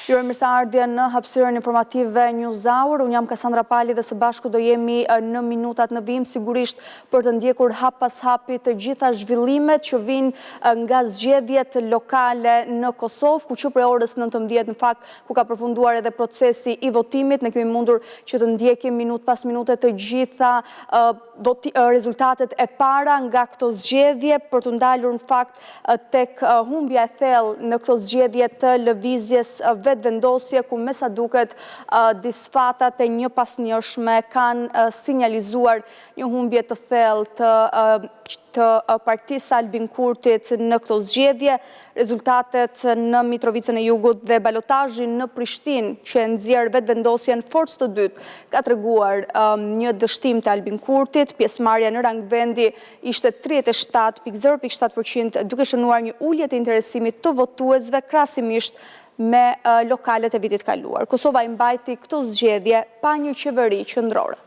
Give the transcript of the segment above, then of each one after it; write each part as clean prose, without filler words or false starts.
Ju mirëseardhje në hapësirën informative News Hour. Unë jam Kasandra Pali dhe së bashku do jemi në minutat në vim, sigurisht për të ndjekur hap pas hapi të gjitha zhvillimet që vinë nga zgjedhjet lokale në Kosovë, ku që për orës 19 në fakt, ku ka përfunduar edhe procesi i votimit, ne kemi mundur që të ndjekim minut pas minute të gjitha rezultatet e para nga këto zgjedhje, për të ndalur në fakt tek humbja e thellë në këto zgjedhje të lëvizjes vendosje, ku me sa duket disfatat e një pasnjëshme kanë sinjalizuar një humbje të thellë të partisë Albin Kurtit në këto zgjedhje. Rezultatet në Mitrovicën e Jugut dhe balotazhi në Prishtinë, që e nxjerr vetëvendosjen forcë të dytë, ka treguar një dështim të Albin Kurtit. Pjesëmarrja në rang vendi ishte 37.0.7%, duke shënuar një ulje të interesimit të votuesve krahasimisht me lokalet e vitit kaluar. Kosova i mbajti këto zgjedhje pa një qeveri qendrore.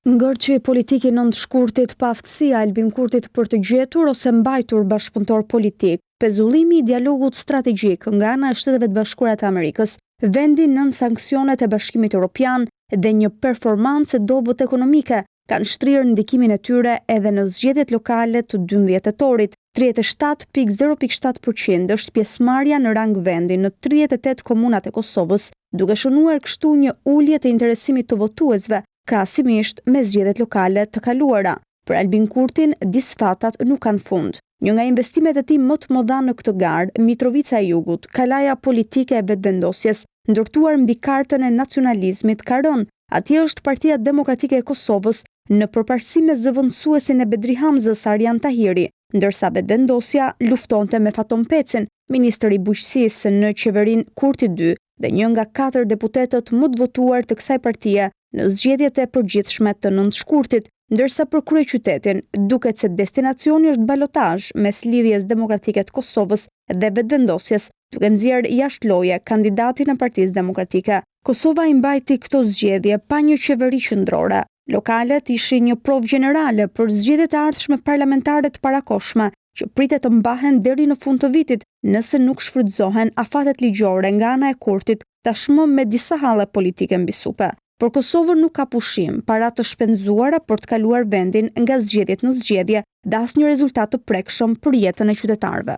Ngërçi politiki nëntëshkurtit pa aftësia Albin Kurtit për të gjetur ose mbajtur bashkëpunëtor politik, pezullimi i dialogut strategjik nga ana e Shteteve të Bashkuara të Amerikës, vendi nën sanksionet e Bashkimit Evropian dhe një performancë dobët ekonomike kanë shtrirë ndikimin e tyre edhe në zgjedhjet lokale të 12 tetorit. 37.0.7% është pjesëmarrja në rang vendi në 38 komunat e Kosovës, duke shënuar kështu një ulje të interesimit të votuesve krahasimisht me zgjedhjet lokale të kaluara. Për Albin Kurtin, disfatat nuk kanë fund. Një nga investimet e tij më të mëdha në këtë garë, Mitrovica e Jugut, kalaja politike e vetëvendosjes, ndërtuar mbi kartën e nacionalizmit, ka rënë. Atje është Partia Demokratike e Kosovës në përparësi me zëvendësuesin e Bedrihamzës, Arjan Tahiri, ndërsa vetëvendosja luftonte me Faton Pecin, ministër i bujqësisë në qeverinë Kurti 2 dhe një nga 4 deputetët më të votuar të kësaj partie në zgjedhjet e përgjithshme të nëntëshkurtit, ndërsa për kryeqytetin duket se destinacioni është balotazh mes Lidhjes Demokratike të Kosovës dhe vetëvendosjes, duke nxjerrë jashtë loje kandidatin e Partisë Demokratike. Kosova i mbajti këto zgjedhje pa një qeveri qendrore. Lokalet ishin një provë gjenerale për zgjedhjet e ardhshme parlamentare të parakohshme, që pritet të mbahen deri në fund të vitit, nëse nuk shfrytëzohen afatet ligjore nga ana e Kurtit, tashmë me disa halle politike mbi supe. Por Kosovën nuk ka pushim para të shpenzuara për të kaluar vendin nga zgjedhjet në zgjedhje dhe asnjë rezultat të prekshëm për jetën e qytetarëve.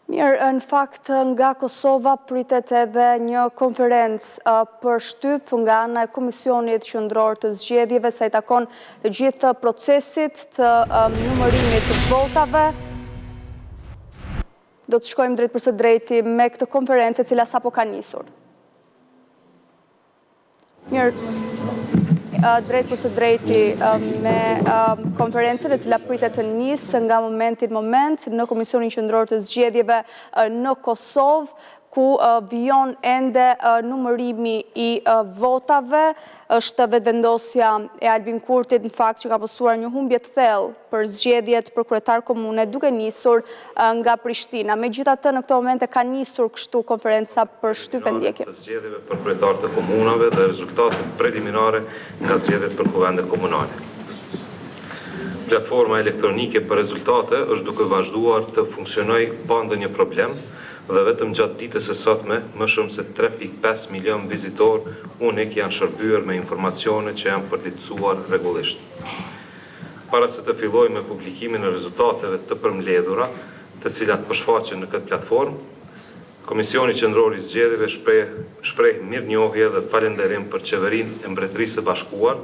Mirë, në fakt nga Kosova pritet edhe një konferencë për shtyp nga ana e Komisionit Qendror të Zgjedhjeve sa i takon të gjithë procesit të numërimit të votave. Do të shkojmë drejt për së drejti me këtë konferencë e cila sapo ka nisur. Mirë, drejt për së drejti me konferencën e cila pritet të nisë nga momenti në moment në Komisionin Qendror të Zgjedhjeve në Kosovë, ku vijon ende numërimi i votave. Është vetëvendosja e Albin Kurtit në fakt që ka posuar një humbje të thellë për zgjedhjet për kryetar komune, duke nisur nga Prishtina. Megjithatë, në këtë moment e ka nisur kështu konferenca për shtypje ndjekim. Të zgjedhjeve për kryetar të komunave dhe rezultatet preliminare nga zgjedhjet për kuvende komunale. Platforma elektronike për rezultate është duke vazhduar të funksionojë pa ndonjë problem, dhe vetëm gjatë ditës së sotme, më shumë se 3.5 milion vizitor unik janë shërbyer me informacione që janë përditësuar rregullisht. Para se të filloj me publikimin e rezultateve të përmbledhura, të cilat përshfaqen në këtë platformë, Komisioni Qendror i Zgjedhjeve shpreh mirënjohje dhe falënderim për Qeverinë e Mbretërisë së Bashkuar,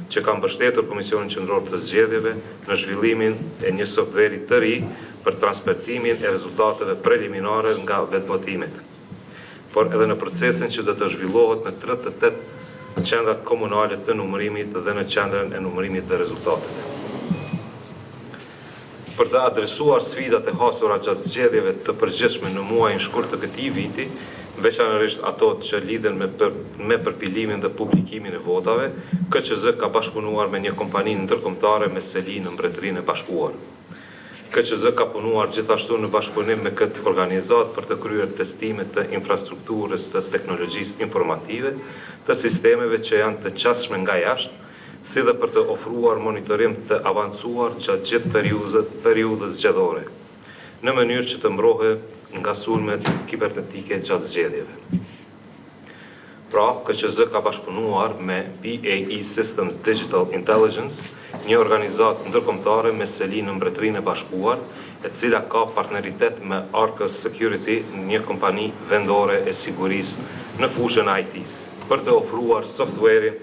që ka mbështetur Komisionin Qendror të Zgjedhjeve në zhvillimin e një softveri të ri për transmetimin e rezultateve preliminare nga vetëvotimet, por edhe në procesin që do të zhvillohet në 38 qendrat komunale të numërimit dhe në qendrën e numërimit të rezultateve. Për të adresuar sfidat e hasura gjatë zgjedhjeve të përgjithshme në muajin shkurt të këtij viti, veçanërisht ato që lidhen me përpilimin dhe publikimin e votave, KQZ ka bashkëpunuar me një kompani ndërkombëtare me seli në Mbretërinë e Bashkuar. KQZ ka punuar gjithashtu në bashkëpunim me këtë organizat për të kryer testime të infrastrukturës të teknologjisë informative, të sistemeve që janë të qasshme nga jashtë, si dhe për të ofruar monitorim të avancuar gjatë gjithë periudhës zgjedhore, në mënyrë që të mbrohe nga sulmet kibernetike gjatë zgjedhjeve. Pra, KQZ ka bashkëpunuar me BAE Systems Digital Intelligence, një organizatë ndërkombëtare me seli në Mbretërinë e Bashkuar, e cila ka partneritet me Arcus Security, një kompani vendore e sigurisë në fushën IT-s, për të ofruar software-in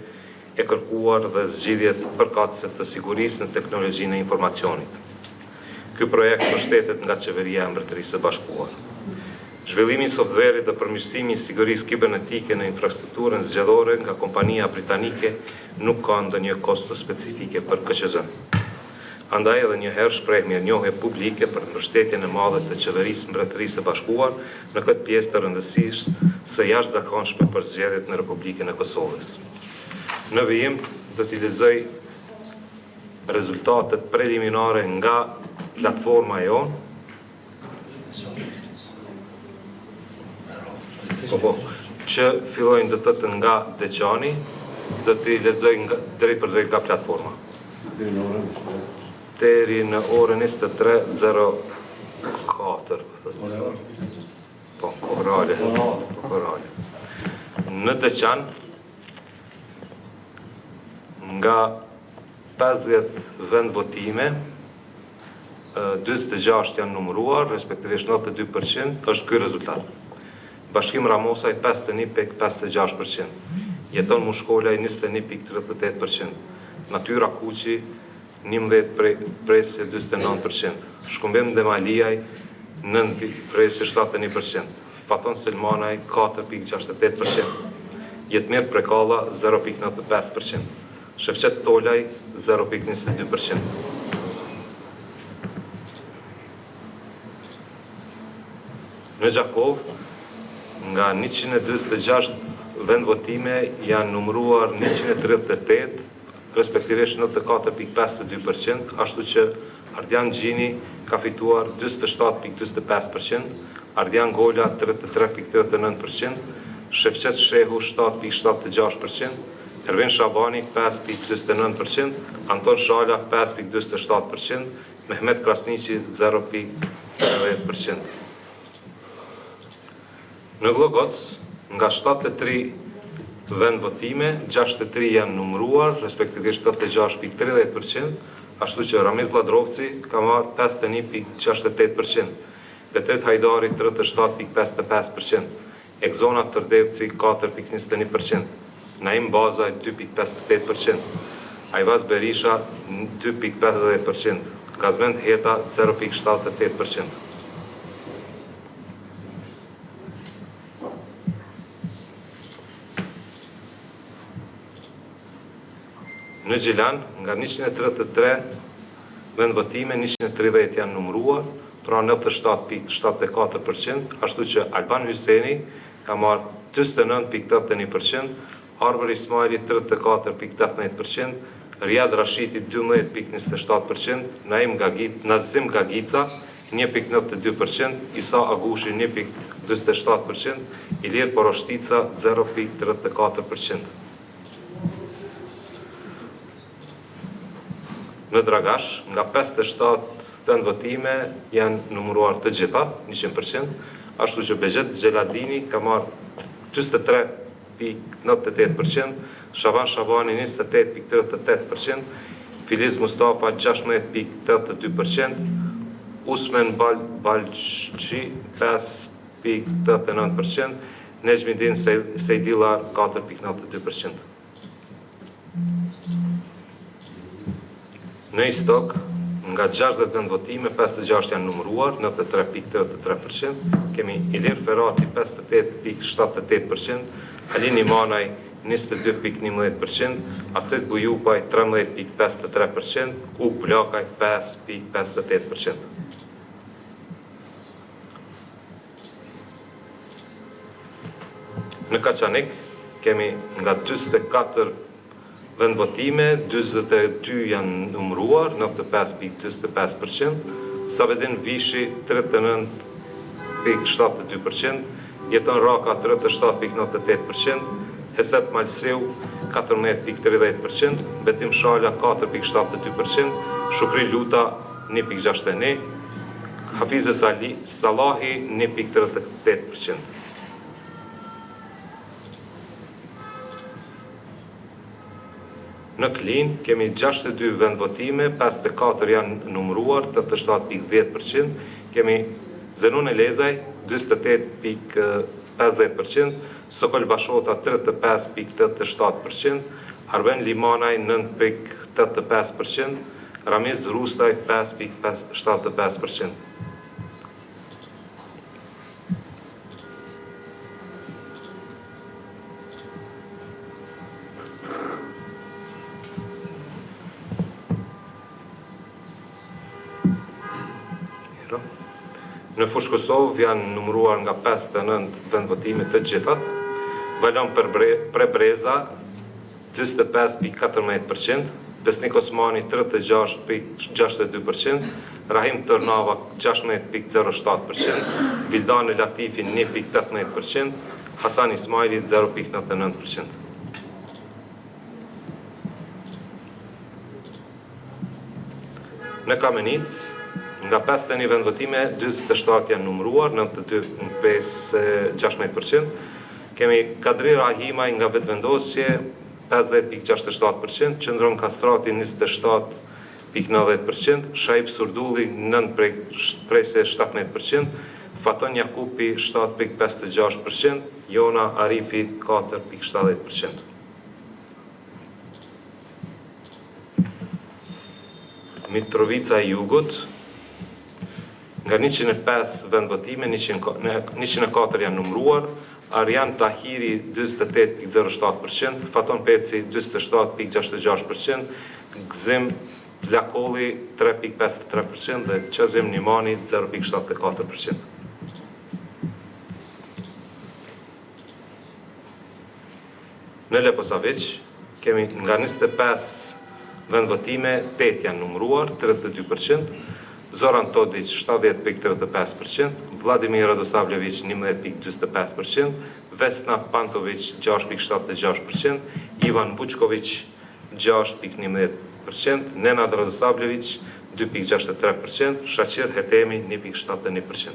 e kërkuar dhe zgjidhjet përkatëse të sigurisë në teknologjinë e informacionit. Ky projekt mbështetet nga Qeveria e Mbretërisë së Bashkuar. Zhvillimi i softverit dhe përmirësimi i sigurisë kibernetike në infrastrukturën zgjedhore nga kompania britanike nuk ka ndonjë kosto specifike për KQZ-n. Andaj edhe njëherë shpreh mirënjohje publike për mbështetjen e madhe të Qeverisë Mbretërisë së Bashkuar në këtë pjesë të rëndësishme së jashtëzakonshme për zgjedhjet në Republikën e Kosovës. Në vijim do t'i lexoj rezultatet preliminare nga platforma jonë. Që fillojnë dhe të nga Deqani, dhe t'i lexoj drejt për drejt nga platforma. Deri në orën 23:04. Po, orale. Në Deqan, nga 50 vend votime, 26 janë numëruar, respektivisht 92%, është ky rezultat. Bashkim Ramosaj 51.56%, jeton Mushkolaj 21.38%, Natyra Kuqi 11.presje 29%, Shkumbim Demaliaj 9.presje 71%, Faton Selmanaj 4.68%, Jetmir Prekalla 0.95%, Shefqet Tolaj 0.22%. Në Gjakov, nga 126 vend votime janë numëruar 138, respektivisht 94.52%, ashtu që Ardian Gjini ka fituar 27.25%, Ardian Gola 33.39%, Shefqet Shehu 7.76%, Ervin Shabani 5.29%, Anton Shala 5.27%, Mehmet Krasniqi 0.9%. Në Glogoc, nga 73 vend votime, 63 janë numëruar, respektivisht 86.30%, ashtu që Ramiz Ladrovci ka marrë 51.68%, Petret Hajdari 37.55%, Ekzona Tërdevci 4.21%, Naim Bazaj 2.58%, Ajvaz Berisha 2.50%, Gazmend Heta 0.78%. Në Gjilan, nga 133 vend votime, 130 janë numëruar, pra 97.74%, ashtu që Alban Hyseni ka marrë 29.81%, Arber Ismaili 34.18%, Riyad Rashidi 12.27%, Nazim Gagica 1.92%, Isa Agushi 1.27%, Ilir Poroshtica 0.34%. Në Dragash, nga 57 vend votime janë numëruar të gjitha, 100%, ashtu që Begjet Gjeladini ka marrë 23.98%, Shaban Shabani 28.38%, Filiz Mustafa 16.82%, Usmen Balqi 5.89%, Nejmidin Sejdilar 4.92%. Në Istok, nga 60 vend votime, 56 janë numëruar, 93.33%, kemi Ilir Ferati 58.78%, Alin Imanaj 22.11%, Aset Bujupaj 13.53%, Uk Blakaj 5.58%. Në Kaçanik, kemi nga 24 vend votime, 22 janë numëruar, 95.25%, Savedin Vishi 39.72%, Jeton Raka 37.98%, Hesep Malseu 14.30%, Betim Shala 4.72%, Shukri Luta 1.61%, Hafize Salahi 1.38%. Në Klin kemi 62 vendvotime, 54 janë numëruar, 87.10%, kemi Zenon Elezaj 28.50%, Sokol Bashota 35.87%, Arben Limanaj 9.85%, Ramiz Rustaj 5.75%. Në fushë Kosovë janë numëruar nga 59 vendvotime të gjithat, Valon Prebreza 25.14%, Besnik Osmani 36.62%, Rahim Tërnava 16.07%, Vildane Latifi 1.18%, Hasan Ismaili 0.99%. Në Kamenic, nga 51 vendvotime, 27 janë numëruar, 92.16%. Kemi Kadri Rahimaj nga vetëvendosje, 50.67%, Qëndron Kastrati 27.90%, Shaib Surdulli 9.17%, Faton Jakupi 7.56%, Jona Arifi 4.70%. Mitrovica e Jugut, nga 105 vendvotime, 104 janë numëruar, Arjan Tahiri 28.07%, Faton Peci 27.66%, Gzim Lakolli 3.53% dhe Qazim Nimani 0.74%. Në Leposaviq, kemi nga 25 vendvotime, 8 janë numëruar, 32%, Zoran Todic 70.35%, Vladimir Radosavljević 11.25%, Vesna Pantović 6.76%, Ivan Vučković 6.11%, Nenad Radosavljević 2.63%, Shaqir Hetemi 1.71%.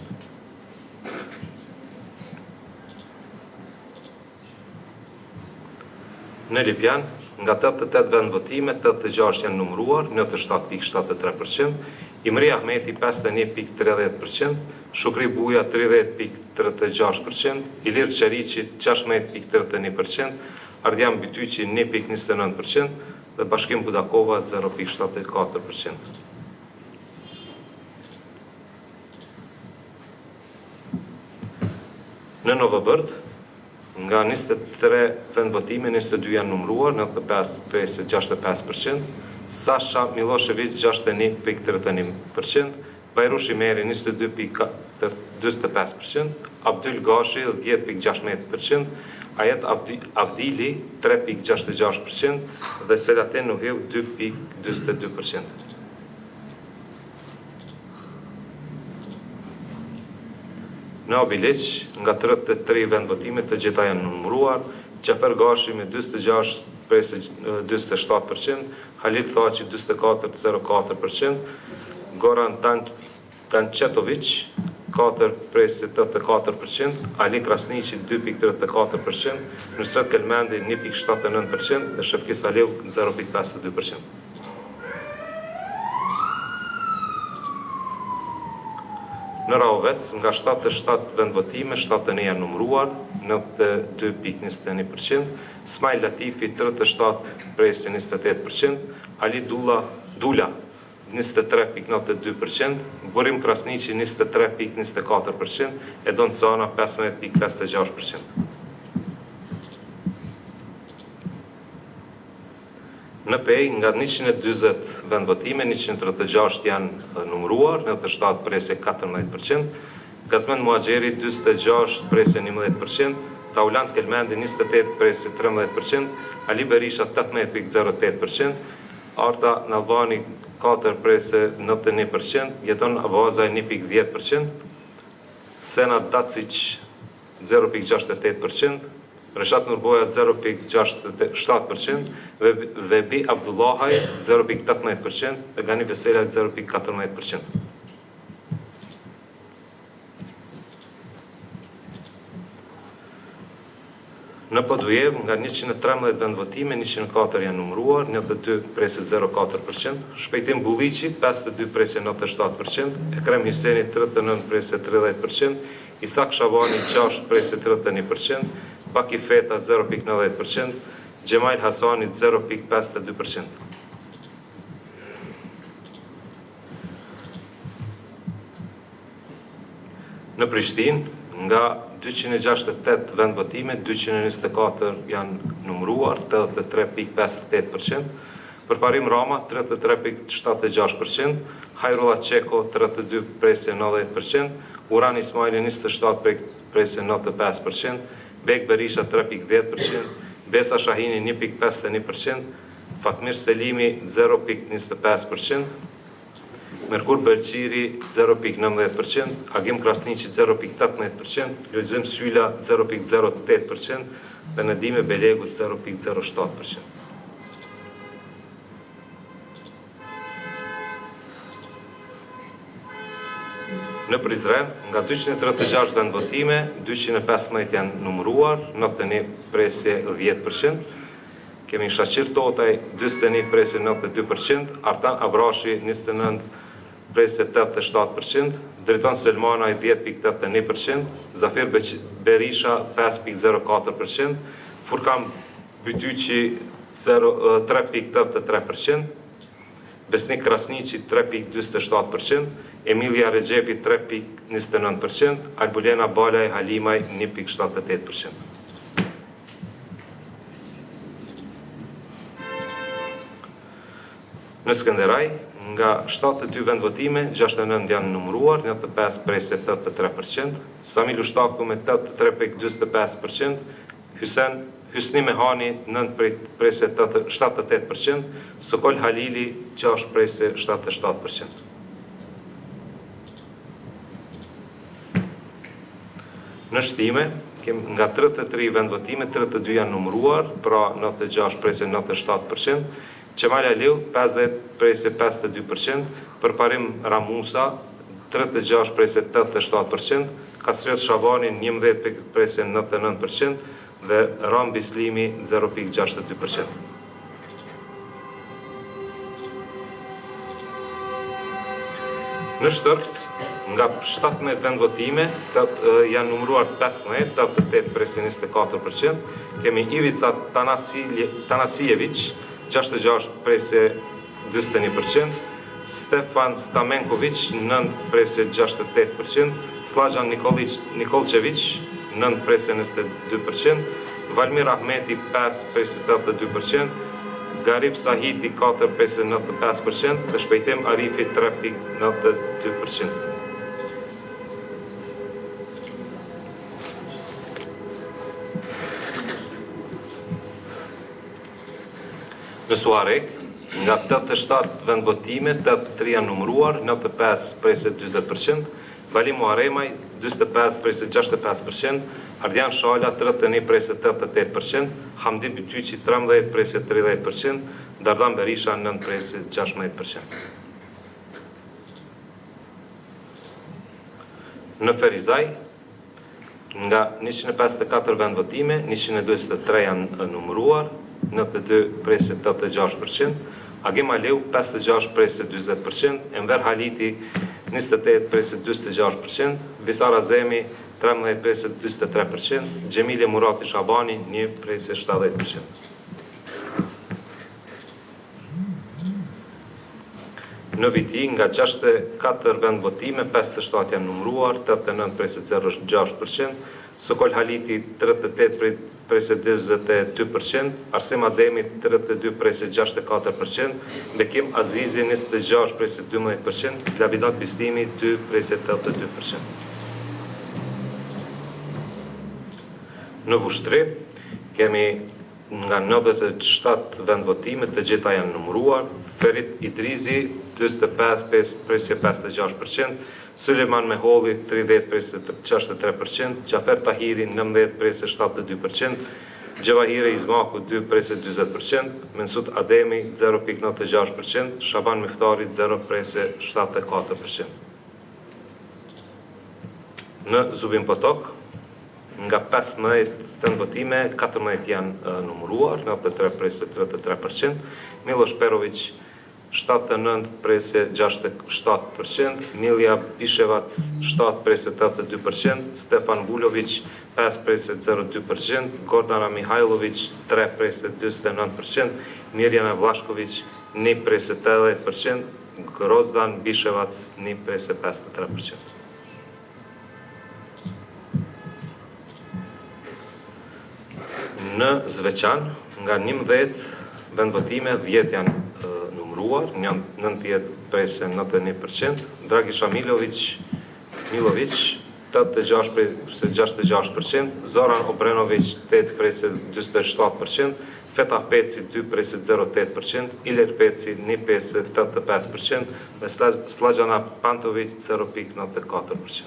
Në Lipjan, nga 88 vendvotime, 86 janë numëruar, 97.73%, Imri Ahmeti 51.30%, Shukri Buja 30.36%, Ilir Qerici 16.31%, Ardian Bytyqi 1.29% dhe Bashkim Budakova 0.74%. Në Novobërd, nga 23 vendvotime, 22 janë numëruar, 95.65%, Sasha Milošević 61.31%, Bajrush Imeri 22.25%, Abdyl Gashi 10.16%, Ajet Avdili 3.66% dhe Selaten Nuhiu 2.22%. Në Obiliq, nga 33 vendvotime të gjitha janë numëruar, Qafer Gashi me 26.27%, Halil Thaci 24.04%, Goran Tančetović 4.84%, Ali Krasniqi 2.34%, Nusret Kelmendi 1.79% dhe Shefkis Aliu 0.52%. Në Rahovec, nga 77 vendvotime, 71 janë numëruar, 92.21%, Smajl Latifi 37.28%, Ali Dula 23.92%, Burim Krasniqi 23.24%, Edon Cana 15.56%. Në Pej, nga 120 vendvotime, 136 janë numëruar, 97 presje 14%, Gazmen Muagjeri 26 presje 11%, Taulant Kelmendi 28 presje 13%, Ali Berisha 18.08%, Arta Nalbani 4 presje 91%, Jeton Avazaj 1.10%, Senat Dacic 0.68%, Reshat Nurboja 0.67%, Vebi Abdullahaj 0.18% dhe Gani Veselaj 0.14%. Në Podujev, nga 113 vendvotime, 104 janë numruar, 92 presë 0.4%, Shpejtim Bulliqi 52 presë 97%, Ekrem Hyseni 39 presë 30%, Isak Shabani 6 presë 31%, Baki Feta 0.90%, Gjemail Hasani 0.52%. Në Prishtinë, nga 268 vendvotime, 224 janë numruar, 83.58%, Përparim Rama 33.76%, Hajrullah Qeko 32 presë 90%, Uran Ismaili 27 presë 95%, Bek Berisha 3.10%, Besa Shahini 1.51%, Fatmir Selimi 0.25%, Merkur Berqiri 0.19%, Agim Krasniqi 0.18%, Lulzim Syla 0.08% dhe Nadime Belegu 0.07%. Në Prizren, nga 236 vendvotime, 215 janë numruar, 91 presje 10%, kemi Shaqir Totaj 21 presje 92%, Artan Abrashi 29 presje 87%, Driton Selmanaj 10.81%, Zafir Berisha 5.04%, Furkan Bytyqi 3.83%, Besnik Krasniqi 3.27%, Emilia Regjepi 3.29%, Albulena Balaj Halimaj 1.78%. Në Skënderaj, nga 72 vendvotime, 69 janë numruar, 95 presë 83%, Samil Ushtaku me 83.25%, Hysni Mehani 9 presë 78%, Sokol Halili 6 presë 77%. Në Shtime, nga 33 vendvotime, 32 janë numruar, pra 96 presë 97%, Qemal Aliu 50 presë 52%, Përparim Ramusa 36 presë 87%, Kasriot Shabani 11 presë 99% dhe Ram Bislimi 0.62%. Në Shtërps, nga 17 vendvotime, janë numruar 15, 88 presë 24%, kemi Ivica Tanasijevic, 66 presë 21%, Stefan Stamenkovic, 9 presë 68%, Slajan Nikolčevic, 9 presë 22%, Valmir Ahmeti, 5 presë 82%, Garib Sahiti, 4 presë 95%, dhe Shpejtim Arifi, 3.92%. Në Suarek, nga 87 vendvotime, 83 janë numruar, 95 presë 20%, Balim Muharemaj 25 presë 65%, Ardian Shala 31 presë 88%, Hamdi Bytyqi 13 presë 30%, Dardan Berisha 9 presë 16%. Në Ferizaj, nga 154 vendvotime, 123 janë numruar, 92 presë 86%, Agim Aleu 56 presë 20%, Enver Haliti 28 presë 26%, Visar Azemi 13 presë 23%, Gjemile Murati Shabani 1 presë 70%. Në Viti, nga 64 vendvotime, 57 janë numruar, 89 presë 06%, Sokol Haliti 38 presë 22%, Arsim Ademi 32 presë 64%, Bekim Azizi 26 presë 12%, Labidat Bistimi 2 presë 82%. Në Vushtri, kemi nga 97 vendvotime, të gjitha janë numruar, Ferit Idrizi 25 presë 56%, Suleman Meholli 30 presë 63%, Gjafer Tahiri 19 presë 72%, Gjevahiri Izmaku 2,20%, Mensut Ademi 0,96%, Shaban Miftari 0,74%. Në Zubin Potok, nga 15 të votime, 14 janë numëruar, 93,33%, Miloš Perović 79,67%, Milja Bishevac 7,82%, Stefan Vulović 5,02%, Gordana Mihajlović 3,29%, Mirjana Vlašković 1,80%, Grozdan Bishevac 1,53%. Në Zveçan, nga 11 vendvotime, 10 janë numëruar, 90,91%, Dragiša Milović 86,66%, Zoran Obrenović 8,27%, Fetah Peci 2,08%, Ilir Peci 1,85% dhe Slađana Pantović 0,94%.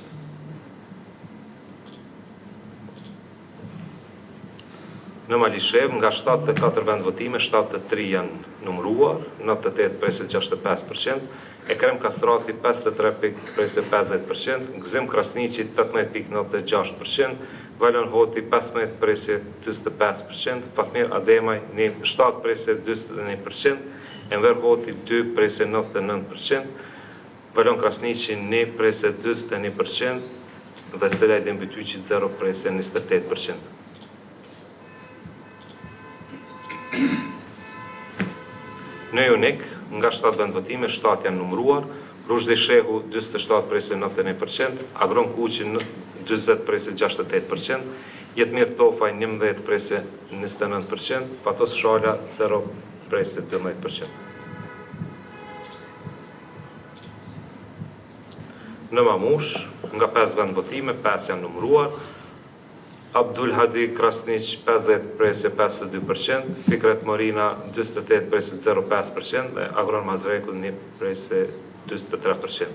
Në Malishev, nga 74 vendvotime, 73 janë numëruar, 98,65%, Ekrem Kastrati 53,50%, Gzim Krasniqi 18,96%, Valon Hoti 15,45%, Fatmir Ademaj 7,21%, Enver Hoti 2,99%, Valon Krasniqi 1,21% dhe Selajdin Bytyqi 0,28%. Në Jonik, nga 7 vendvotime, 7 janë numëruar, Rushdi Shehu 27,91%, Agron Kuqi 20,68%, Jetmir Tofaj 11,29%, Fatos Shala 0,12%. Në Mamush, nga 5 vendvotime, 5 janë numëruar, Abdul Hadi Krasniq 50,52%, Fikret Morina 28,05% dhe Agron Mazreku 1,23%.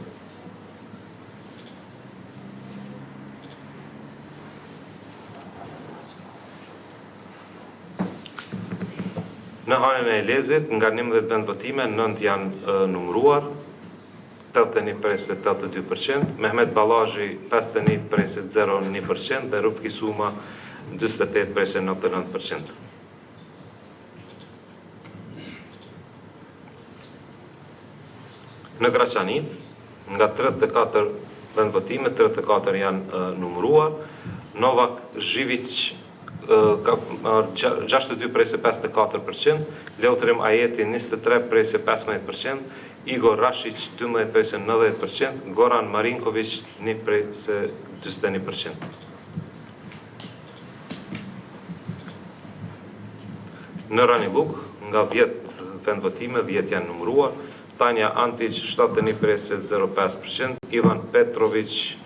Në anën e Elezit, nga 11 vendvotime, 9 janë numëruar, 81,82%, Mehmet Balaji 51,01% dhe Rufki Suma 28,99%. Në Graçanic, nga 34 vendvotime, 34 janë numëruar, Novak Zhivic ka 62,54%, Leutrim Ajeti 23,15%, Igor Rashic 12,90%, Goran Marinković 1,21%. Në Raniluk, nga 10 vendvotime, 10 janë numëruar, Tanja Antic 71,05%, Ivan Petrović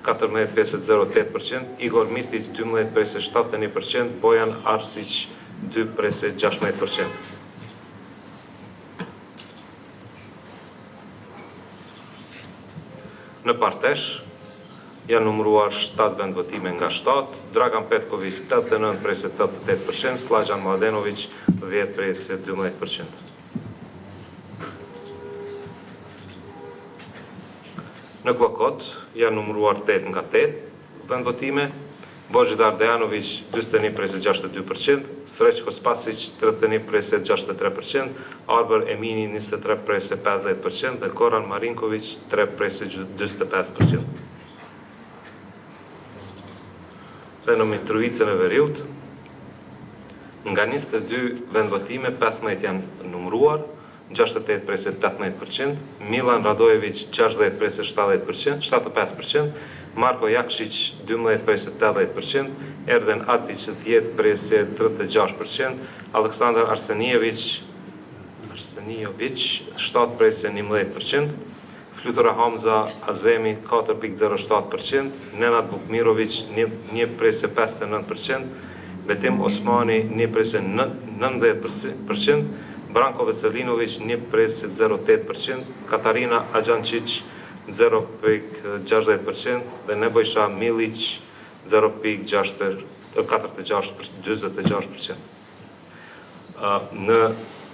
14,08%, Igor Mitic 12,71%, Bojan Arsic 2,16%. Në Partesh, janë numëruar 7 vendvotime nga 7, Dragan Petković 89,88%, Slađan Mladenović 10,12%. Në Klokot, janë numëruar 8 nga 8 vendvotime, Božidar Dejanović 21,62%, Srećko Spasić 31,63%, Arber Emini 23,50% dhe Goran Marinković 3,45%. Dhe në Mitrovicën e Veriut, nga 22 vendvotime, 15 janë numëruar, 68,18%, Milan Radojević 60,75%, Marko Jakšić 12,80%, Erden Atić 10,36%, Aleksandar Arsenijević 7,11%, Flutura Hamza Azemi 4,07%, Nenad Bukmirović 1,59%, Betim Osmani 1,90%, Branko Veselinović 1,08%, Katarina Ajančić 0,60% dhe Nebojša Milić 0,60%. 46%. Në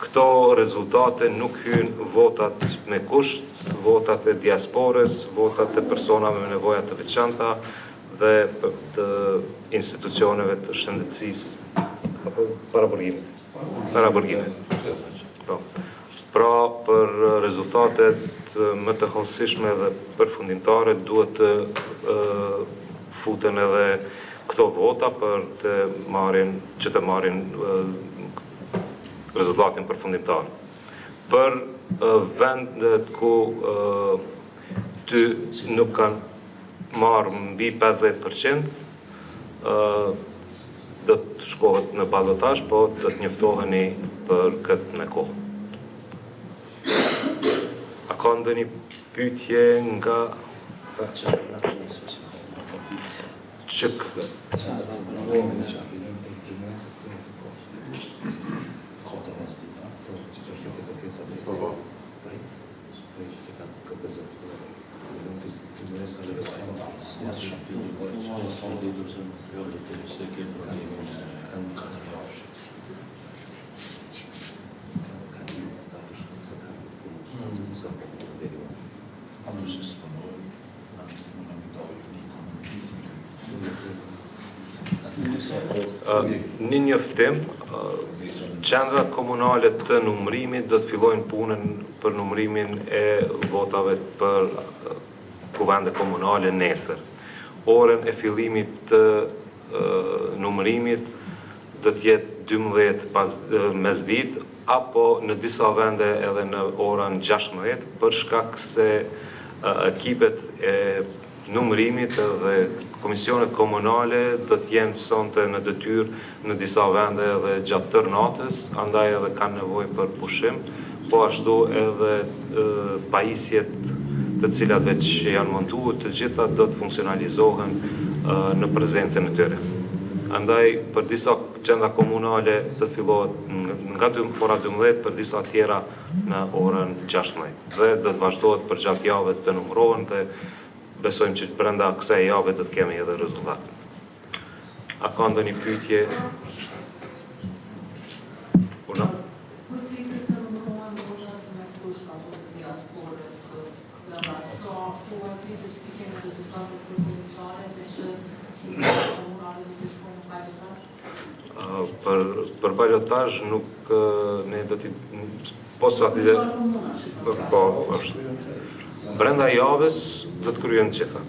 këto rezultate nuk hynë votat me kusht, votat e diaspores, votat e personave me nevoja të veçanta dhe të institucioneve të shëndetësisë paraburgimit. Pra, për rezultatet më të hollësishme dhe përfundimtare duhet të futen edhe këto vota për të marrin rezultatin përfundimtar. Për vendet ku ty nuk kanë marrë mbi 50%, do të shkohet në ballotazh, po do të njoftoheni për këtë me kohë. A ka ndonjë pyetje nga çik? Një njoftim, qendrat komunale të numërimit do të fillojnë punën për numërimin e votave për kuvende komunale nesër. Orën e fillimit të numërimit do të jetë 12 mesditë apo në disa vende edhe në orën 16 për shkak se ekipet e numërimit dhe komisionet komunale do të jenë sonte në detyrë në disa vende edhe gjatë tërë natës, andaj edhe kanë nevojë për pushim, po ashtu edhe pajisjet të cilat veç janë montuar, të gjitha do të funksionalizohen në prezencën e tyre. Andaj për disa qendra komunale do të fillohet nga ora 12 për disa tjera në orën 16 dhe do të vazhdohet për gjatë javës të numërohen dhe besojmë që brenda kësaj jave do të kemi edhe rezultat. A ka ndonjë pyetje? Una? Për balotazh nuk ne do t'i posa t'i po është. Brenda javës do të kryen të gjitha.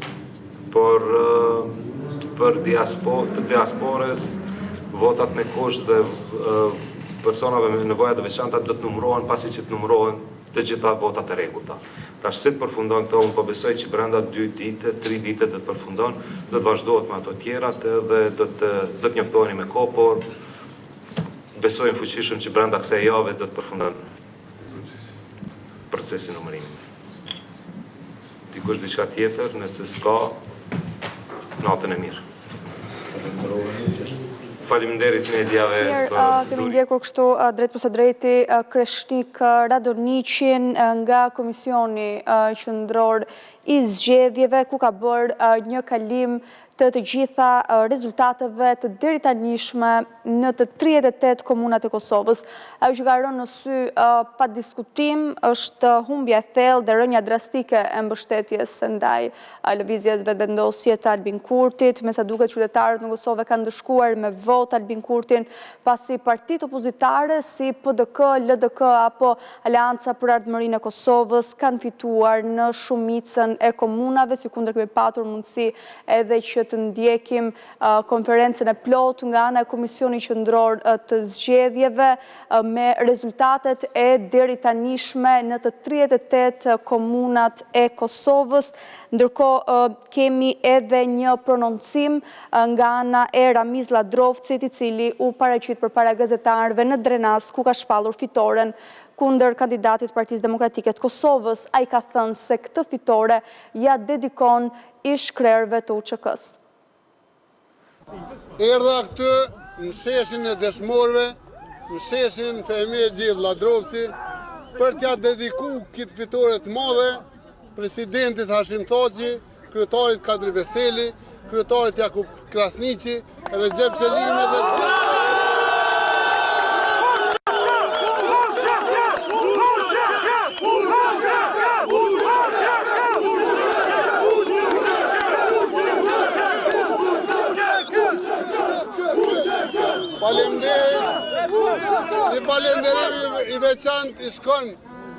Por për të diaspores, votat me kusht dhe personave me nevoja të veçanta do të numërohen pasi që të numërohen të gjitha votat e rregullta. Tash si të përfundon këto, unë po besoj që brenda 2 dite, 3 dite do të përfundon, do të vazhdohet me ato tjerat dhe do të njoftoheni me kohë, por besojmë fuqishëm që brenda kësaj jave do të përfundon procesi numërimit. Dikush diçka tjetër, nëse s'ka, natën e mirë. Faleminderit mediave. Kemi ndjekur kështu drejt përse drejti Kreshnik Radoniqin nga Komisioni Qendror i Zgjedhjeve, ku ka bërë një kalim të gjitha rezultateve të deri tanishme në të 38 komunat e Kosovës. Ajo që ka rënë në sy pa diskutim është humbja e thellë dhe rënja drastike e mbështetjes ndaj lëvizjes vetëvendosje të Albin Kurtit, me sa duket qytetarët në Kosovë kanë ndëshkuar me vot Albin Kurtin, pasi partitë opozitare si PDK, LDK apo Aleanca për Ardhmërinë e Kosovës kanë fituar në shumicën e komunave, sikundër kemi patur mundësi edhe që të ndjekim konferencën e plot nga ana e Komisioni Qendror të Zgjedhjeve me rezultatet e deri tanishme në të 38 komunat e Kosovës. Ndërkohë kemi edhe një prononcim nga ana e Ramiz Ladrovcit, i cili u paraqit përpara gazetarëve në Drenas, ku ka shpallur fitoren kundër kandidatit Partisë Demokratike të Kosovës. Ai ka thënë se këtë fitore ja dedikon ish krerëve të UÇK-s. Erdha këtë në sheshin e dëshmorëve, në sheshin Fehmedji Ladrovci, për t'ja dediku këtë fitore të madhe presidentit Hashim Thaçi, kryetarit Kadri Veseli, kryetarit Jakub Krasniqi, Recep Selimi dhe Një falenderim i veçantë i shkon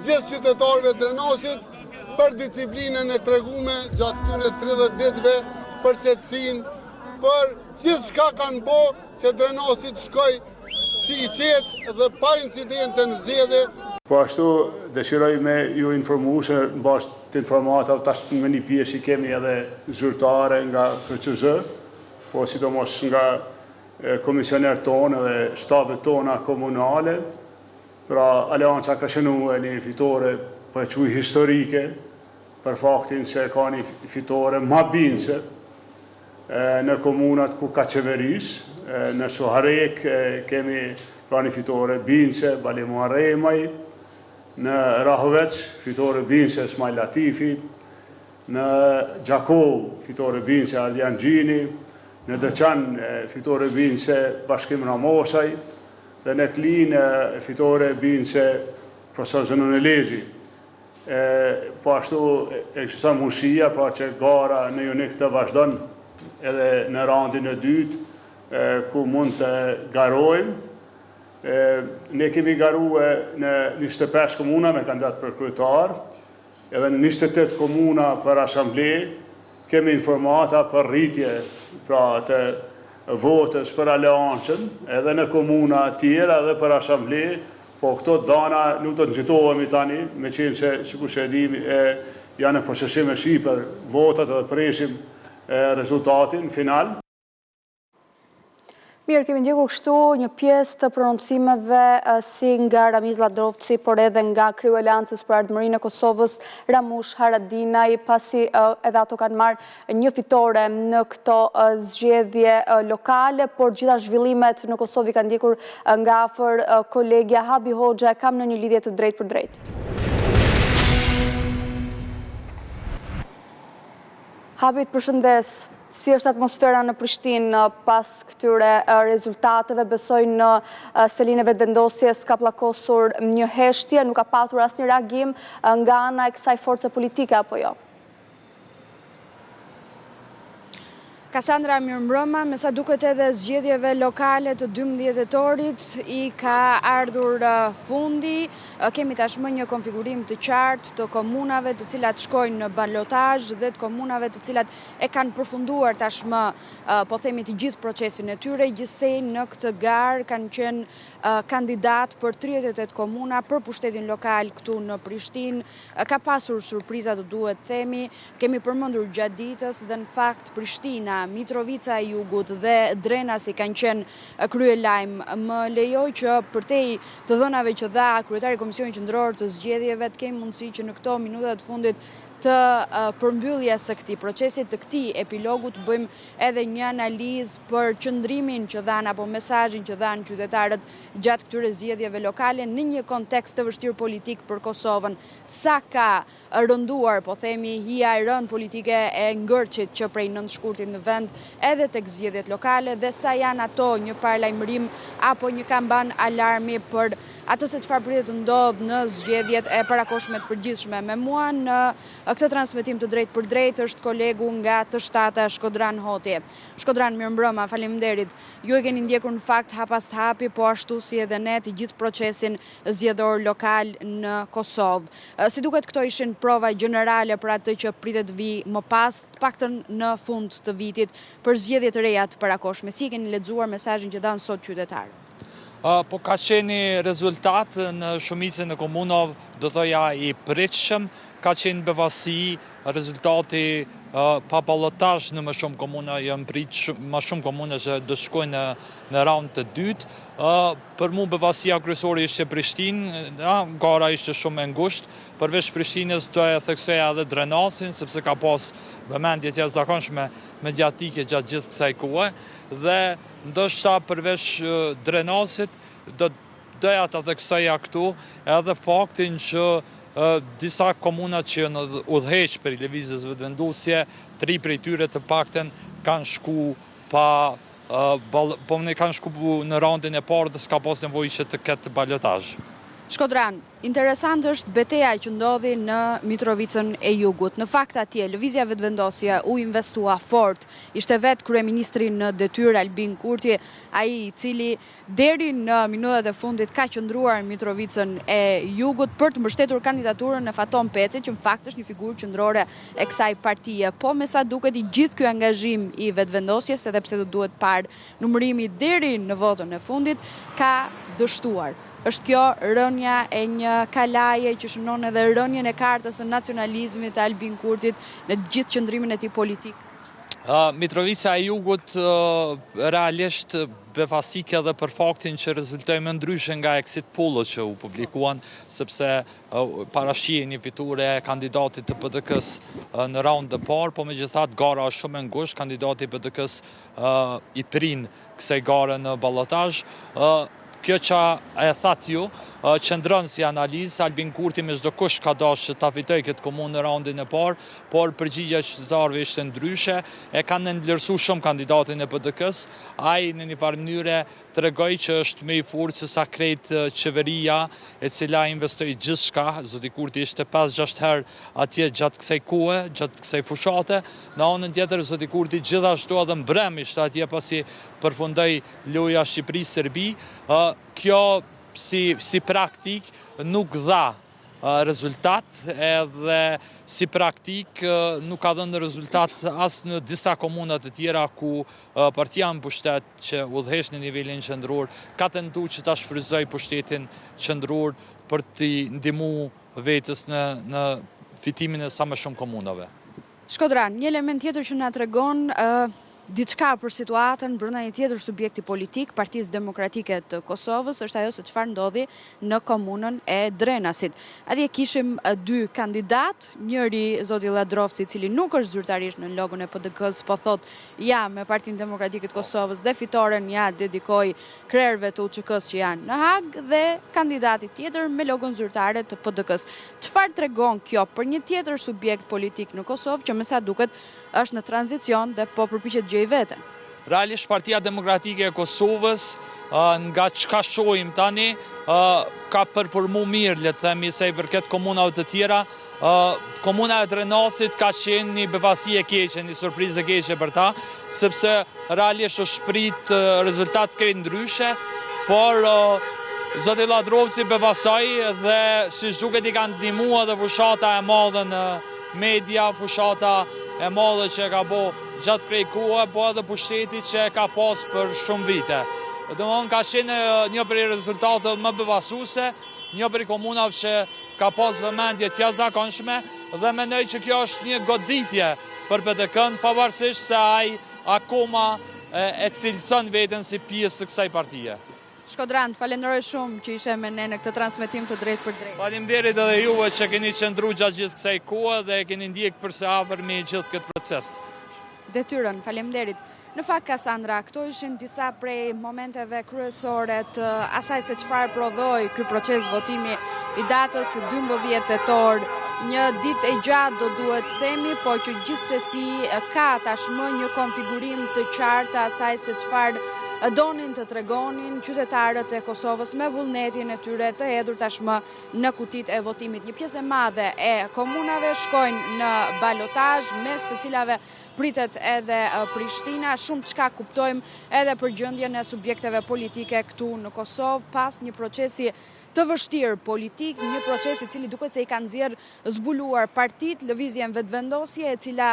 gjithë qytetarëve Drenosit për disiplinën e tregume gjatë këtyre 30 ditëve, për qetësinë, për gjithçka kanë bërë që Drenosit shkoj si i qetë dhe pa incidente në zgjedhje. Po ashtu dëshiroj me ju informu se mbas të informata tash me një pjesë i kemi edhe zyrtare nga KQZ, po sidomos nga komisioner tonë dhe shtavet tona komunale, pra Aleanca ka shënu një fitore për quj historike, për faktin se ka një fitore ma bince në komunat ku ka qeveris, në Soharek kemi ka një fitore bince, Balimu Aremaj, në Rahovec, fitore bince Smajl Latifi, në Gjakov, fitore bince Ardian Gjini, në Dëqan fitore bince Bashkim Ramosaj, dhe në Klin fitore bince Profesor Zenun Elezi. Po ashtu ekziston mundësia pa që gara në Jonik të vazhdon edhe në randin e dytë, ku mund të garojmë. Ne kemi garue në 25 komuna me kandidat për kryetar, edhe në 28 komuna për asamble, kemi informata për rritje pra të votës për Aleancën, edhe në komuna tjera edhe për asamble, po këto dana nuk do të nxitohemi tani, me qenë se sikur se e dim janë në procesim e shi për votat dhe presim rezultatin final. Mirë, kemi ndjekur kështu një pjesë të prononcimeve si nga Ramiz Ladrovci, por edhe nga kryu Aleancës për Ardhmërinë e Kosovës, Ramush Haradinaj, pasi edhe ato kanë marrë një fitore në këto zgjedhje lokale, por gjitha zhvillimet në Kosovë kanë ndjekur nga afër kolegja Habi Hoxha, kam në një lidhje të drejt për drejt. Habit, përshëndes. Si është atmosfera në Prishtinë pas këtyre rezultateve? Besoj në selin e vetëvendosjes ka pllakosur një heshtje, nuk ka patur asnjë reagim nga ana e kësaj force politike apo jo? Kasandra, mirëmbrëma, me sa duket edhe zgjedhjeve lokale të 12 dhjetorit i ka ardhur fundi. Kemi tashmë një konfigurim të qartë të komunave të cilat shkojnë në balotazh dhe të komunave të cilat e kanë përfunduar tashmë, po themi, të gjithë procesin e tyre. Gjithsej në këtë garë kanë qenë kandidat për 38 komuna për pushtetin lokal këtu në Prishtinë. Ka pasur surpriza, të duhet themi, kemi përmendur gjatë ditës dhe në fakt Prishtina, Mitrovica e Jugut dhe Drenasi kanë qenë krye lajm. Më lejoj që përtej të dhënave që dha kryetari i Komisionit Qendror të Zgjedhjeve të kemi mundësi që në këto minuta të fundit të përmbylljes së këtij procesi, të këtij epilogu, të bëjmë edhe një analizë për qëndrimin që dhanë apo mesazhin që dhanë qytetarët gjatë këtyre zgjedhjeve lokale në një kontekst të vështirë politik për Kosovën. Sa ka rënduar, po themi, hija e rënd politike e ngërçit që prej 9 shkurtit në vend edhe tek zgjedhjet lokale, dhe sa janë ato një paralajmërim apo një kamban alarmi për atë se çfarë pritet të ndodhë në zgjedhjet e parakohshme të përgjithshme. Me mua në këtë transmetim të drejt për drejt është kolegu nga të shtata Shkodran Hoti. Shkodran, mirëmbrëma, faleminderit. Ju e keni ndjekur në fakt hap pas hapi, po ashtu si edhe ne të gjithë procesin zgjedhor lokal në Kosovë. Si duket, këto ishin prova gjenerale për atë që pritet vi më pas, të paktën në fund të vitit, për zgjedhjet e reja të parakohshme. Si keni lexuar mesazhin që dhanë sot qytetarët? Po ka qenë rezultat në shumicën e komunave, do thoja i pritshëm, ka qenë bevasi, rezultati pa ballotazh në më shumë komuna, janë prit më shumë komuna që do shkojnë në raund të dytë. Për mua bevasia kryesore ishte Prishtinë, gara ishte shumë e ngushtë. Përveç Prishtinës do e theksoja edhe Drenasin, sepse ka pas vëmendje të jashtëzakonshme mediatike gjatë gjithë kësaj kohe, dhe ndoshta përveç Drenasit doja ta theksoja këtu edhe faktin që disa komuna që në udhëheq për lëvizjes vetëvendosje, 3 prej tyre të paktën kanë shku po ne kanë shku në raundin e parë dhe s'ka pas nevojë që të ketë balotazh. Shkodran, interesant është betejë që ndodhi në Mitrovicën e Jugut. Në fakt atje, lëvizja vetëvendosje u investua fort. Ishte vetë kryeministri në detyrë Albin Kurti, ai i cili deri në minutat e fundit ka qëndruar në Mitrovicën e Jugut për të mbështetur kandidaturën e Faton Pecit, që në fakt është një figurë qendrore e kësaj partie. Po me sa duket i gjithë ky angazhim i vetëvendosjes, edhe pse do duhet parë numërimi deri në votën e fundit, ka dështuar. Është kjo rënja e një kalaje që shënon edhe rënjen e kartës së nacionalizmit të Albin Kurtit në gjithë qëndrimin e tij politik? Mitrovica e Jugut realisht befasike edhe për faktin që rezultoi më ndryshe nga exit poll-ët që u publikuan, sepse parashihej një fiture e kandidatit të PDK-s në raund të parë, po megjithatë gara është shumë e ngushtë, kandidati i PDK-s i prin kësaj gare në ballotazh. Kjo që e thatë ju, qëndron si analizë, Albin Kurti me çdo kush ka dashur që ta fitojë këtë komunë në raundin e parë, por përgjigjja e qytetarëve ishte ndryshe, e kanë vlerësuar shumë kandidatin e PDK-s, ai në një farë mënyrë tregoi që është më i fortë se sa krejt qeveria e cila investoi gjithçka. Zoti Kurti ishte 5-6 herë atje gjatë kësaj kohe, gjatë kësaj fushate. Në anën tjetër Zoti Kurti gjithashtu edhe mbrëm ishte atje pasi përfundoi loja Shqipëri-Serbi. Kjo si praktik nuk dha rezultat, edhe si praktik nuk ka dhënë rezultat as në disa komunat e tjera ku partia në pushtet që udhëheq në nivelin qendror ka tentuar që ta shfrytëzojë pushtetin qendror për të ndihmuar vetes në fitimin e sa më shumë komunave. Shkodran, një element tjetër që na tregon diçka për situatën brenda një tjetër subjekti politik, Partisë Demokratike të Kosovës, është ajo se çfarë ndodhi në komunën e Drenasit. Atje kishim dy kandidat, njëri zoti Ladrovci, i cili nuk është zyrtarisht në logon e PDK-s, po thot ja me Partinë Demokratike të Kosovës dhe fitoren ja dedikoi krerëve të UÇK-s që janë në Hag, dhe kandidati tjetër me logon zyrtare të PDK-s. Çfarë tregon kjo për një tjetër subjekt politik në Kosovë që me sa duket është në tranzicion dhe po përpiqet gjej veten? Realisht Partia Demokratike e Kosovës, nga çka shohim tani, ka performuar mirë, le të themi, sa i përket komunave të tjera. Komuna e Drenasit ka qenë një befasi e keqe, një surprizë e keqe për ta, sepse realisht është shprit rezultat krejt ndryshe, por zoti Ladrovci befasoi dhe siç duket i kanë ndihmuar edhe fushata e madhe në media, fushata e madhe që ka bo gjatë krejt kohë, po edhe pushteti që ka pas për shumë vite. Domthonë ka qenë një prej rezultateve më befasuese, një prej komunave që ka pas vëmendje të jashtëzakonshme, dhe mendoj që kjo është një goditje për PDK-n, pavarësisht se ai akoma e cilëson veten si pjesë të kësaj partie. Shkodran, falenderoj shumë që ishe me ne në këtë transmetim të drejtë për drejtë. Faleminderit edhe juve që keni qëndruar gjatë gjithë kësaj kohe dhe keni ndjek përse afërmi gjithë këtë proces. Detyrën, faleminderit. Në fakt, Kasandra, këto ishin disa prej momenteve kryesore të asaj se çfarë prodhoi ky proces votimi i datës 12 tetor. Një ditë e gjatë do duhet të themi, por që gjithsesi ka tashmë një konfigurim të qartë asaj se çfarë donin të tregonin qytetarët e Kosovës me vullnetin e tyre të hedhur tashmë në kutit e votimit. Një pjesë e madhe e komunave shkojnë në balotazh, mes të cilave pritet edhe Prishtina. Shumë çka kuptojmë edhe për gjendjen e subjekteve politike këtu në Kosovë pas një procesi të vështirë politik, një proces i cili duket se i kanë nxjerrë zbuluar partit, lëvizjen vetëvendosje e cila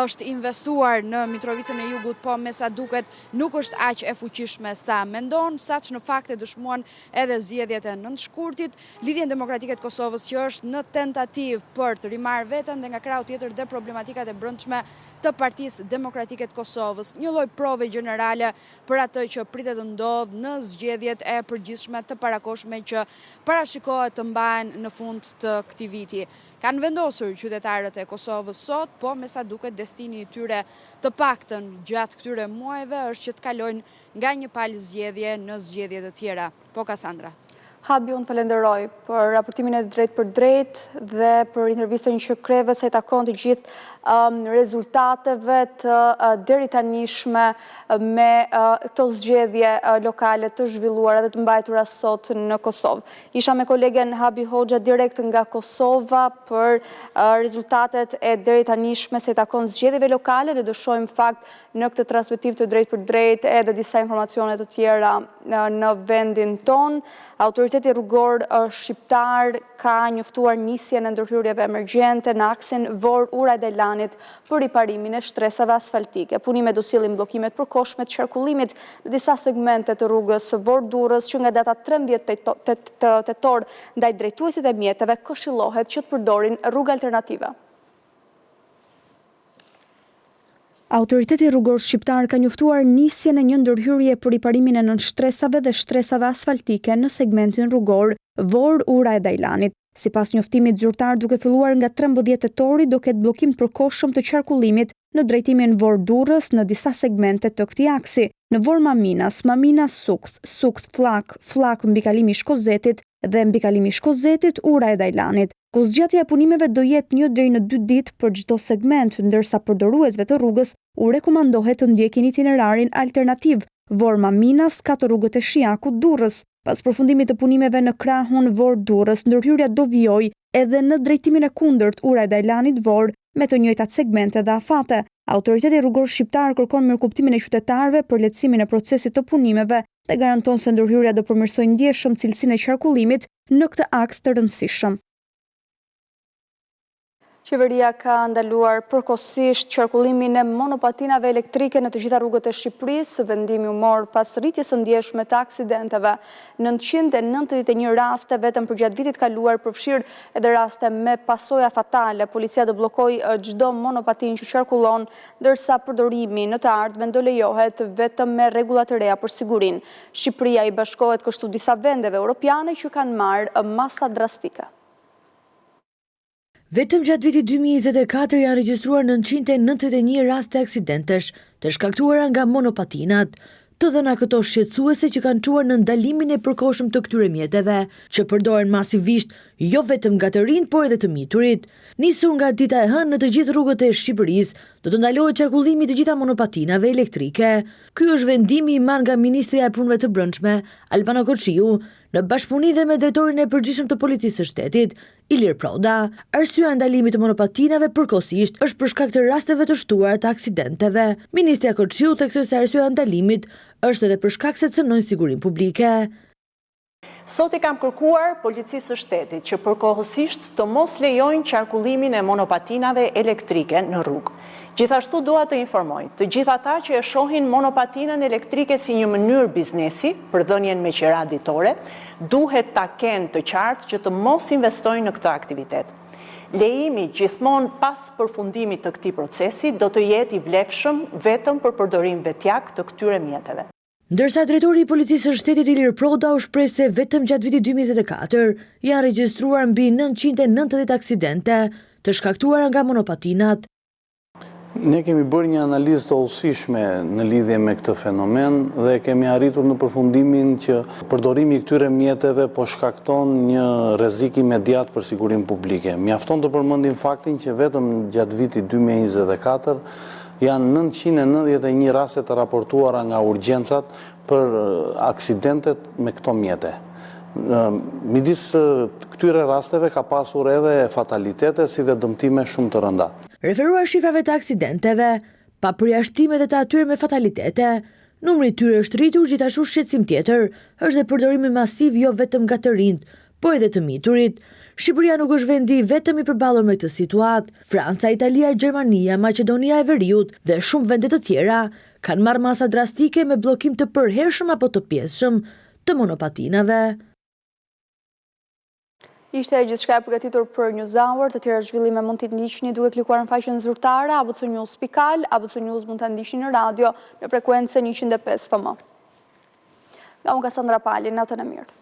është investuar në Mitrovicën e Jugut, po me sa duket nuk është aq e fuqishme sa mendon, saq në fakt e dëshmuan edhe zgjedhjet e 9 shkurtit, Lidhjen Demokratike të Kosovës që është në tentativë për të rimarrë veten, dhe nga krau tjetër dhe problematikat e brendshme të Partisë Demokratike të Kosovës. Një lloj prove gjenerale për atë që pritet të ndodhë në zgjedhjet e përgjithshme të parakohshme që parashikohet të mbahen në fund të këtij viti. Kanë vendosur qytetarët e Kosovës sot, po me sa duket destini i tyre të paktën gjatë këtyre muajve është që të kalojnë nga një palë zgjedhje në zgjedhje të tjera. Po Kasandra. Habi, unë falenderoj për raportimin e drejt për drejt dhe për intervistën që kreve se takon të gjithë rezultateve të deri tanishme me këto zgjedhje lokale të zhvilluara dhe të mbajtura sot në Kosovë. Isha me kolegen Habi Hoxha direkt nga Kosova për rezultatet e deri tanishme se takon zgjedhjeve lokale. Ne do shohim fakt në këtë transmetim të drejt për drejt edhe disa informacione të tjera në vendin ton. Autoriteti rrugor shqiptar ka njoftuar nisjen e ndërhyrjeve emergjente në aksin Vor-Ura-Dajlanit për riparimin e shtresave asfaltike. Punimet do sillin bllokimet përkohshme të qarkullimit në disa segmente të rrugës Vor-Durrës që nga data 13 tetor ndaj drejtuesit e mjeteve këshillohet që të përdorin rrugë alternative. Autoriteti rrugor shqiptar ka njoftuar nisjen e një ndërhyrje për riparimin e nënshtressave dhe shtresave asfaltike në segmentin rrugor Vor-Ura-Dajlanit. Sipas njoftimit zyrtar, duke filluar nga 13 tetori, do ketë bllokim të përkohshëm të qarkullimit në drejtimin Vor-Durrës në disa segmente të këtij aksi, në Vor-Maminas, Maminas-Sukth, Sukth-Flak, Flak mbi kalimin i Shkozetit dhe mbi kalimin i Shkozetit Ura-Dajlanit. Kozgjatja e punimeve do jetë 1 deri në 2 ditë për çdo segment, ndërsa përdoruesve të rrugës u rekomandohet të ndjekin itinerarin alternativ Vor-Maminas ka të rrugët e Shijakut Durrës. Pas përfundimit të punimeve në krahun Vor-Durrës, ndërhyrja do vijojë edhe në drejtimin e kundërt Ura-Dajlanit Vor me të njëjtat segmente dhe afate. Autoriteti rrugor shqiptar kërkon mirëkuptimin e qytetarëve për lehtësimin e procesit të punimeve dhe garanton se ndërhyrja do përmirësojë ndjeshëm cilësinë e qarkullimit në këtë aks të rëndësishëm. Qeveria ka ndaluar përkohësisht qarkullimin e monopatinave elektrike në të gjitha rrugët e Shqipërisë. Vendimi u mor pas rritjes së ndjeshme të aksidenteve. 991 raste vetëm përgjatë vitit kaluar, përfshirë edhe raste me pasoja fatale. Policia do bllokoi çdo monopatin që qarkullon, ndërsa përdorimi në të ardhmen do lejohet vetëm me rregulla të reja për sigurinë. Shqipëria i bashkohet kështu disa vendeve europiane që kanë marrë masa drastike. Vetëm gjatë vitit 2024 janë regjistruar 991 raste aksidentesh të shkaktuara nga monopatinat. Të dhëna këto shqetësuese që kanë çuar në ndalimin e përkohshëm të këtyre mjeteve, që përdoren masivisht jo vetëm nga të rinjt, por edhe të miturit. Nisur nga dita e hënë në të gjithë rrugët e Shqipërisë, do të ndalohet qarkullimi të gjitha monopatinave elektrike. Ky është vendimi i marrë nga Ministria e Punëve të Brendshme, Albana Koçiu, në bashkëpunim dhe me drejtorin e përgjithshëm të Policisë së Shtetit, Ilir Proda. Arsyeja e ndalimit të monopatinave përkohësisht është për shkak të rasteve të shtuara të aksidenteve. Ministria Koçiu theksoi se arsyeja e ndalimit është edhe për shkak se cënojnë sigurinë publike. Sot i kam kërkuar Policisë së Shtetit që përkohësisht të mos lejojnë qarkullimin e monopatinave elektrike në rrugë. Gjithashtu dua të informoj të gjithë ata që e shohin monopatinën elektrike si një mënyrë biznesi për dhënien me qira ditore, duhet ta kenë të qartë që të mos investojnë në këtë aktivitet. Lejimi gjithmonë pas përfundimit të këtij procesi do të jetë i vlefshëm vetëm për përdorim vetjak të këtyre mjeteve. Ndërsa drejtori i Policisë së Shtetit Ilir Proda u shpreh se vetëm gjatë vitit 2024 janë regjistruar mbi 990 aksidente të shkaktuara nga monopatinat. Ne kemi bërë një analizë të hollësishme në lidhje me këtë fenomen dhe kemi arritur në përfundimin që përdorimi i këtyre mjeteve po shkakton një rrezik imediat për sigurinë publike. Mjafton të përmendim faktin që vetëm gjatë vitit 2024 janë 991 raste të raportuara nga urgjencat për aksidentet me këto mjete. Midis këtyre rasteve ka pasur edhe fatalitete si dhe dëmtime shumë të rënda. Referuar shifrave të aksidenteve, pa përjashtimet e të atyre me fatalitete, numri i tyre është rritur. Gjithashtu shqetësim tjetër është dhe përdorimi masiv jo vetëm nga të rinjt, por edhe të miturit. Shqipëria nuk është vendi vetëm i përballur me këtë situatë. Franca, Italia, Gjermania, Maqedonia e Veriut dhe shumë vende të tjera kanë marrë masa drastike me bllokim të përhershëm apo të pjesshëm të monopatinave. Ishte gjithçka e përgatitur për News Hour. Të tjera zhvillime mund t'i ndiqni duke klikuar në faqen zyrtare abcnews.al. ABC News mund ta ndiqni në radio në frekuencën 105 FM. Nga unë Kasandra Pali, natën e mirë.